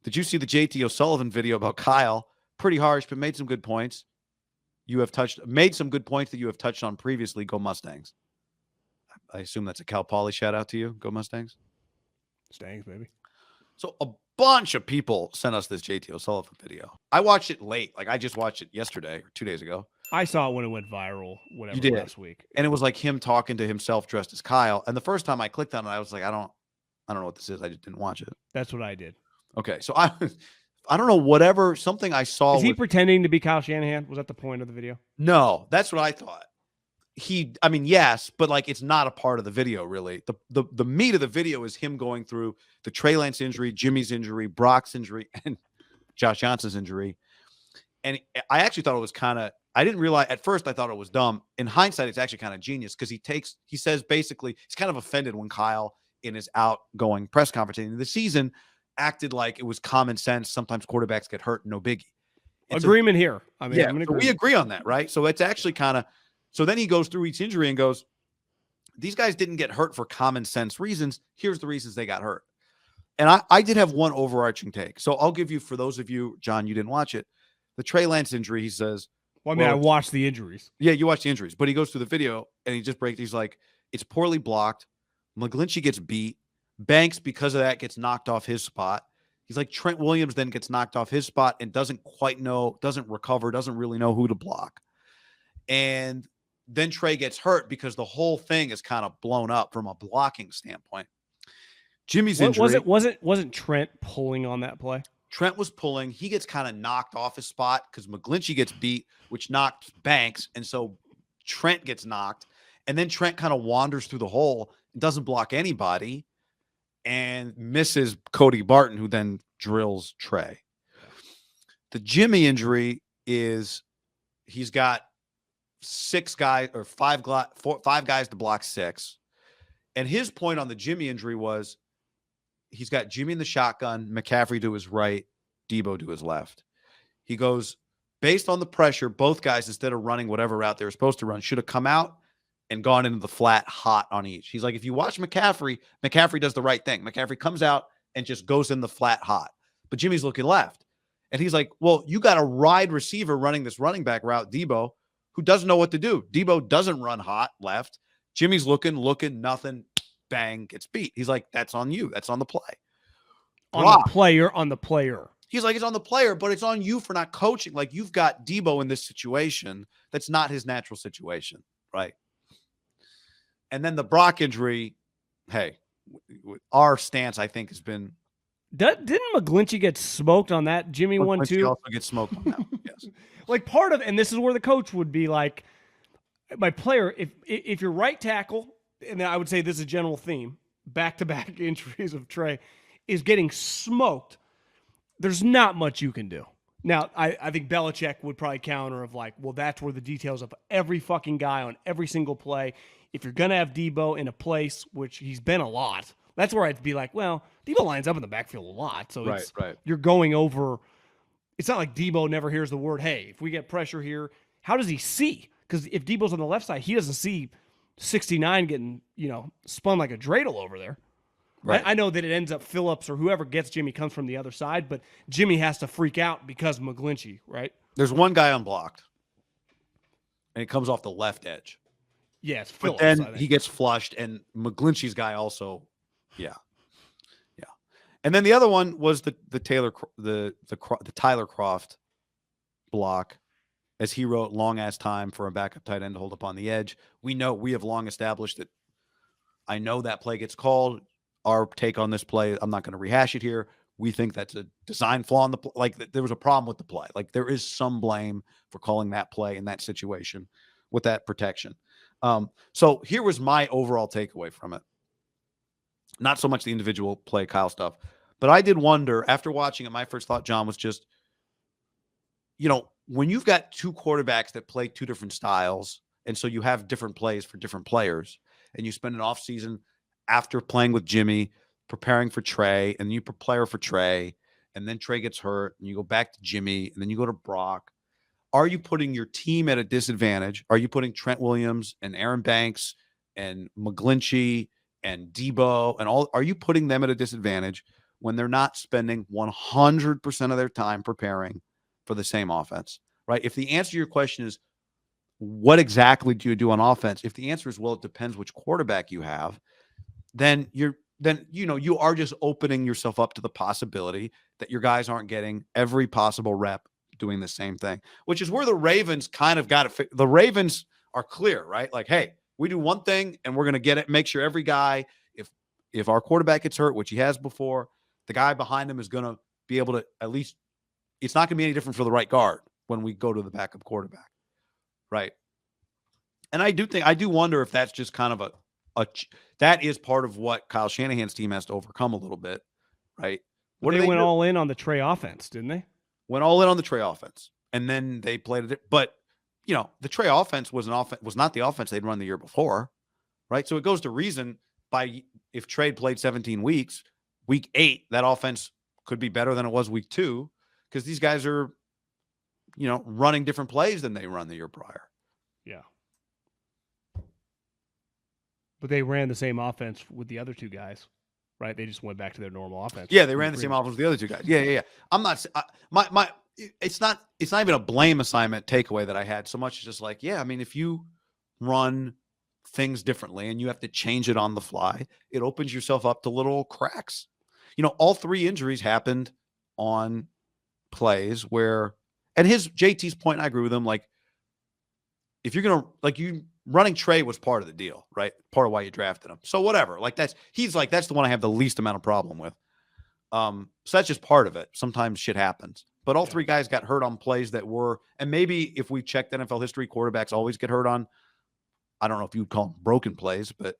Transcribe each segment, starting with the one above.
Did you see the JT O'Sullivan video about Kyle? Pretty harsh, but made some good points. You have made some good points that you have touched on previously. Go Mustangs. I assume that's a Cal Poly shout out to you. Go Mustangs. Stangs, baby. So a bunch of people sent us this JT O'Sullivan video. I watched it late. Like I just watched it yesterday or 2 days ago. I saw it when it went viral, whatever, last week. And it was like him talking to himself dressed as Kyle. And the first time I clicked on it, I was like, I don't know what this is. I just didn't watch it. That's what I did. Okay. So I don't know, something I saw. Is he pretending to be Kyle Shanahan? Was that the point of the video? No, that's what I thought. Yes, but like it's not a part of the video, really. The meat of the video is him going through the Trey Lance injury, Jimmy's injury, Brock's injury, and Josh Johnson's injury. And I actually thought it was I didn't realize at first. I thought it was dumb. In hindsight, it's actually kind of genius because he says basically he's kind of offended when Kyle in his outgoing press conference in the season acted like it was common sense. Sometimes quarterbacks get hurt, no biggie. Agreement here. We agree on that, right? So it's actually so then he goes through each injury and goes, these guys didn't get hurt for common sense reasons. Here's the reasons they got hurt. And I did have one overarching take. So I'll give you, for those of you, John, you didn't watch it, the Trey Lance injury, he says. Well, I watched the injuries. Yeah, you watched the injuries. But he goes through the video and he just breaks. He's like, it's poorly blocked. McGlinchey gets beat. Banks, because of that, gets knocked off his spot. He's like, Trent Williams then gets knocked off his spot and doesn't recover, doesn't really know who to block. And then Trey gets hurt because the whole thing is kind of blown up from a blocking standpoint. Jimmy's injury. Wasn't Trent pulling on that play? Trent was pulling. He gets kind of knocked off his spot because McGlinchey gets beat, which knocked Banks. And so Trent gets knocked. And then Trent kind of wanders through the hole and doesn't block anybody and misses Cody Barton, who then drills Trey. The Jimmy injury is he's got five guys to block 6. And his point on the Jimmy injury was he's got Jimmy in the shotgun, McCaffrey to his right, Debo to his left. He goes, based on the pressure, both guys, instead of running whatever route they were supposed to run, should have come out and gone into the flat hot on each. He's like, if you watch McCaffrey does the right thing. McCaffrey comes out and just goes in the flat hot. But Jimmy's looking left. And he's like, well, you got a wide receiver running this running back route, Debo, who doesn't know what to do. Debo doesn't run hot left. Jimmy's looking, nothing, bang, gets beat. He's like, that's on you. That's on the play. On the player. He's like, it's on the player, but it's on you for not coaching. Like, you've got Debo in this situation. That's not his natural situation, right? And then the Brock injury, hey, our stance, I think, has been. Didn't McGlinchey get smoked on that? Jimmy won too. Also gets smoked on that one, yes. Like part of, and this is where the coach would be like, my player, if your right tackle, and I would say this is a general theme, back-to-back injuries of Trey, is getting smoked, there's not much you can do. Now, I think Belichick would probably counter of like, well, that's where the details of every fucking guy on every single play. If you're going to have Debo in a place, which he's been a lot, that's where I'd be like, well, Debo lines up in the backfield a lot. So you're going over. It's not like Debo never hears the word, hey, if we get pressure here, how does he see? Because if Debo's on the left side, he doesn't see 69 getting, spun like a dreidel over there. Right. I know that it ends up Phillips or whoever gets Jimmy comes from the other side, but Jimmy has to freak out because of McGlinchey, right? There's one guy unblocked, and it comes off the left edge. Yeah, it's Phillips. But then he gets flushed, and McGlinchey's guy also, yeah. And then the other one was the Tyler Croft block, as he wrote, long ass time for a backup tight end to hold up on the edge. We have long established that. I know that play gets called. Our take on this play, I'm not going to rehash it here. We think that's a design flaw in the play. Like, there was a problem with the play. Like, there is some blame for calling that play in that situation with that protection. So here was my overall takeaway from it. Not so much the individual play Kyle stuff, but I did wonder after watching it. My first thought, John, was just, when you've got two quarterbacks that play two different styles, and so you have different plays for different players, and you spend an off season after playing with Jimmy, preparing for Trey, and you prepare for Trey, and then Trey gets hurt, and you go back to Jimmy, and then you go to Brock. Are you putting your team at a disadvantage? Are you putting Trent Williams and Aaron Banks and McGlinchey and Debo and all? Are you putting them at a disadvantage when they're not spending 100% of their time preparing for the same offense, right? If the answer to your question is, what exactly do you do on offense? If the answer is, well, it depends which quarterback you have, then you are just opening yourself up to the possibility that your guys aren't getting every possible rep doing the same thing, which is where the Ravens kind of got it. The Ravens are clear, right? Like, hey, we do one thing and we're going to get it. Make sure every guy, if our quarterback gets hurt, which he has before, the guy behind him is going to be able to at least, it's not going to be any different for the right guard when we go to the backup quarterback. Right. And I do wonder if that's just kind of that is part of what Kyle Shanahan's team has to overcome a little bit. Right. What they went all in on the Trey offense, didn't they? Went all in on the Trey offense. And then they played it. But, the Trey offense was not the offense they'd run the year before. Right. So it goes to reason if Trey played 17 weeks, week 8, that offense could be better than it was week 2 because these guys are, running different plays than they run the year prior. Yeah. But they ran the same offense with the other two guys, right? They just went back to their normal offense. Yeah, they ran the same offense with the other two guys. Yeah. I'm not it's not even a blame assignment takeaway that I had so much as just like, yeah, I mean, if you run things differently and you have to change it on the fly, it opens yourself up to little cracks. All 3 injuries happened on plays where, and JT's point, I agree with him. Like, if you're going to, running Trey was part of the deal, right? Part of why you drafted him. So whatever, that's the one I have the least amount of problem with. So that's just part of it. Sometimes shit happens, but all 3 guys got hurt on plays that were, and maybe if we checked NFL history, quarterbacks always get hurt on, I don't know if you'd call them broken plays, but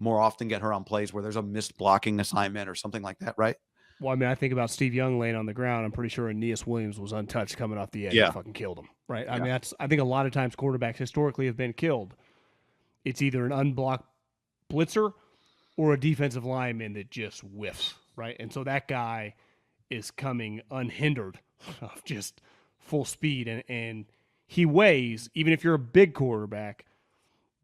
more often get hurt on plays where there's a missed blocking assignment or something like that, right? Well, I mean, I think about Steve Young laying on the ground. I'm pretty sure Aeneas Williams was untouched coming off the edge and fucking killed him, right? I mean, I think a lot of times quarterbacks historically have been killed. It's either an unblocked blitzer or a defensive lineman that just whiffs, right? And so that guy is coming unhindered of just full speed. And he weighs, even if you're a big quarterback,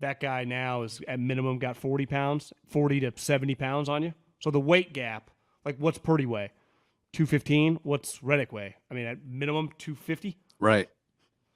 that guy now is at minimum got 40 to 70 pounds on you. So the weight gap, like what's Purdy weigh? 215? What's Reddick weigh? I mean, at minimum 250. Right.